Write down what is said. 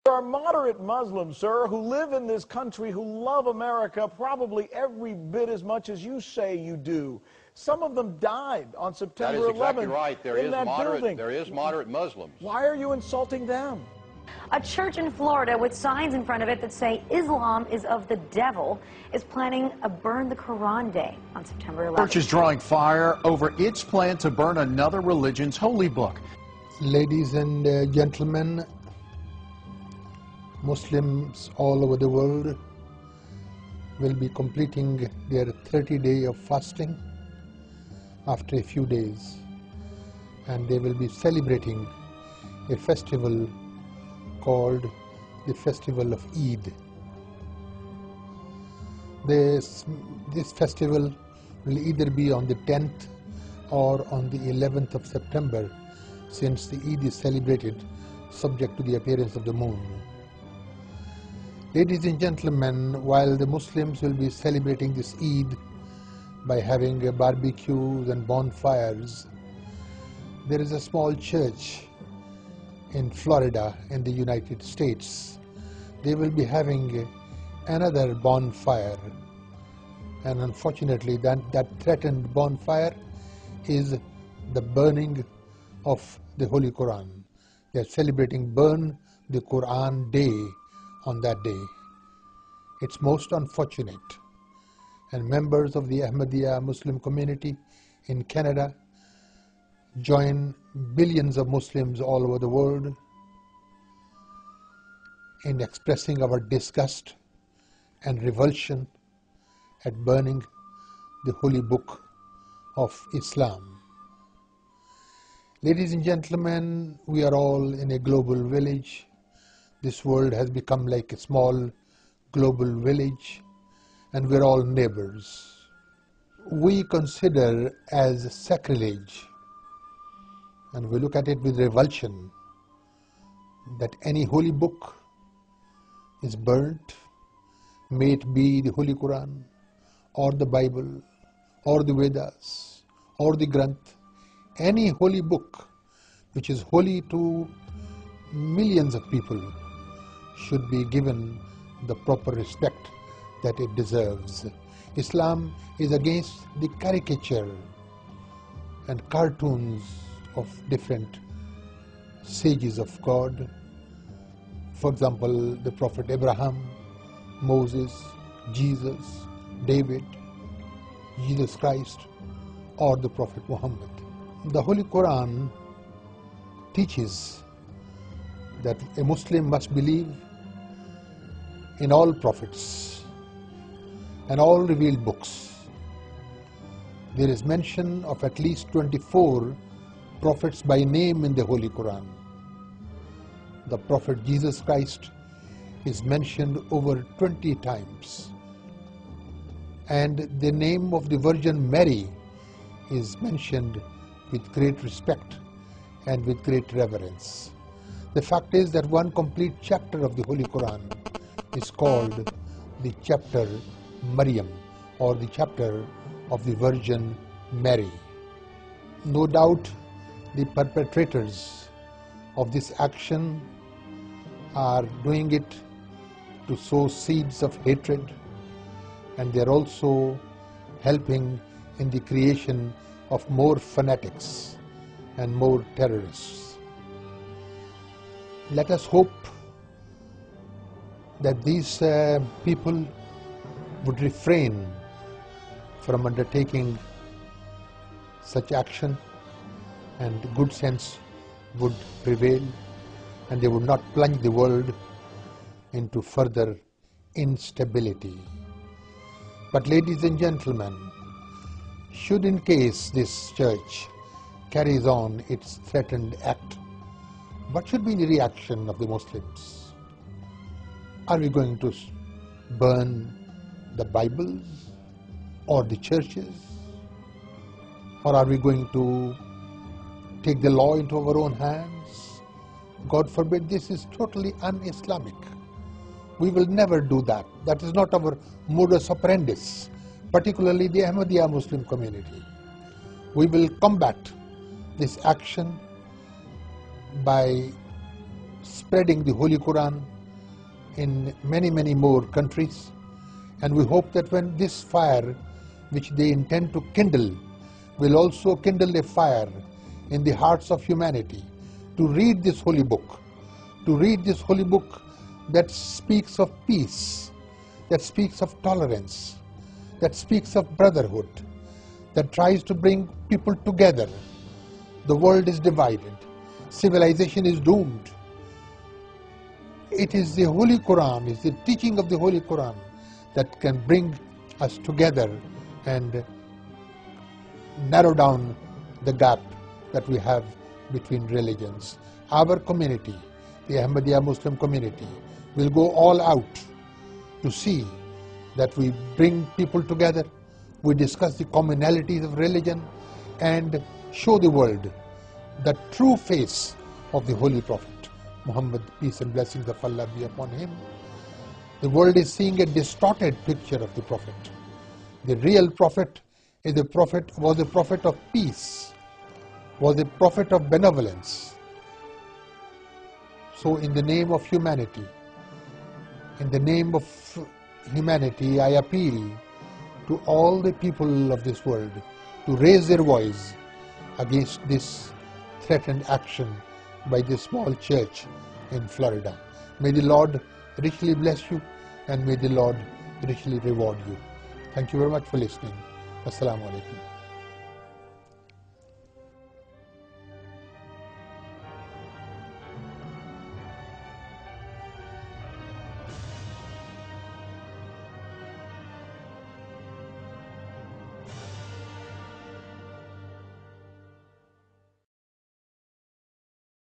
There are moderate Muslims, sir, who live in this country, who love America probably every bit as much as you say you do. Some of them died on September 11th. That is exactly right. Building. There is moderate Muslims. Why are you insulting them? A church in Florida with signs in front of it that say Islam is of the devil is planning a Burn the Koran Day on September 11th. The church is drawing fire over its plan to burn another religion's holy book. Ladies and gentlemen, Muslims all over the world will be completing their 30 days of fasting after a few days, and they will be celebrating a festival called the Festival of Eid. This festival will either be on the 10th or on the 11th of September, since the Eid is celebrated subject to the appearance of the moon. Ladies and gentlemen, while the Muslims will be celebrating this Eid by having barbecues and bonfires, there is a small church in Florida in the United States. They will be having another bonfire, and unfortunately that threatened bonfire is the burning of the Holy Quran. They are celebrating Burn the Quran Day on that day. It's most unfortunate, and members of the Ahmadiyya Muslim community in Canada join billions of Muslims all over the world in expressing our disgust and revulsion at burning the holy book of Islam. Ladies and gentlemen, we are all in a global village. This world has become like a small global village, and we're all neighbors. We consider as sacrilege, and we look at it with revulsion, that any holy book is burnt, may it be the Holy Quran, or the Bible, or the Vedas, or the Granth, any holy book which is holy to millions of people should be given the proper respect that it deserves. Islam is against the caricature and cartoons of different sages of God. For example, the Prophet Abraham, Moses, Jesus, David, Jesus Christ, or the Prophet Muhammad. The Holy Quran teaches that a Muslim must believe in all prophets and all revealed books. There is mention of at least 24 prophets by name in the Holy Quran. The Prophet Jesus Christ is mentioned over 20 times, and the name of the Virgin Mary is mentioned with great respect and with great reverence. The fact is that one complete chapter of the Holy Quran is called the chapter Maryam, or the chapter of the Virgin Mary. No doubt the perpetrators of this action are doing it to sow seeds of hatred, and they are also helping in the creation of more fanatics and more terrorists. Let us hope that these people would refrain from undertaking such action, and good sense would prevail, and they would not plunge the world into further instability. But ladies and gentlemen, should in case this church carries on its threatened act, what should be the reaction of the Muslims? Are we going to burn the Bibles or the churches? Or are we going to take the law into our own hands? God forbid, this is totally un-Islamic. We will never do that. That is not our modus operandi, particularly the Ahmadiyya Muslim community. We will combat this action by spreading the Holy Quran in many, many more countries. And we hope that when this fire, which they intend to kindle, will also kindle a fire in the hearts of humanity to read this holy book, that speaks of peace, that speaks of tolerance, that speaks of brotherhood, that tries to bring people together. The world is divided. Civilization is doomed. It is the Holy Quran, it's the teaching of the Holy Quran that can bring us together and narrow down the gap that we have between religions. Our community, the Ahmadiyya Muslim community, will go all out to see that we bring people together, we discuss the commonalities of religion, and show the world the true face of the Holy Prophet Muhammad, peace and blessings of Allah be upon him. The world is seeing a distorted picture of the Prophet. The real Prophet was a prophet of peace, was a prophet of benevolence. So in the name of humanity, I appeal to all the people of this world to raise their voice against this threatened action by this small church in Florida. May the Lord richly bless you, and may the Lord richly reward you. Thank you very much for listening. Assalamu alaikum.